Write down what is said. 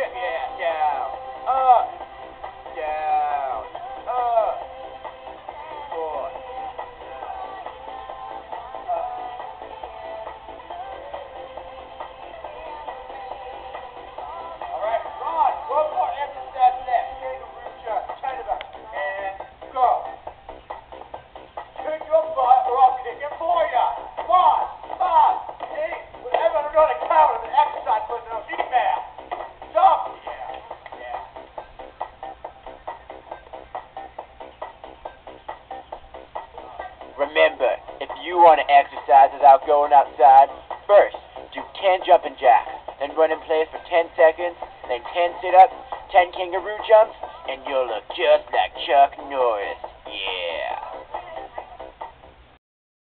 Yeah, down. Up. Down. Up. Four. Alright, Ron, one more exercise left. Kangaroo jump. 10 of them. And go. Pick your butt or I'll kick it for ya. 1, 5, 8, whatever. I'm going to count as an exercise for the female. Jump. Yeah. Remember, if you want to exercise without going outside, first, do 10 jumping jacks, then run in place for 10 seconds, then 10 sit-ups, 10 kangaroo jumps, and you'll look just like Chuck Norris. Yeah.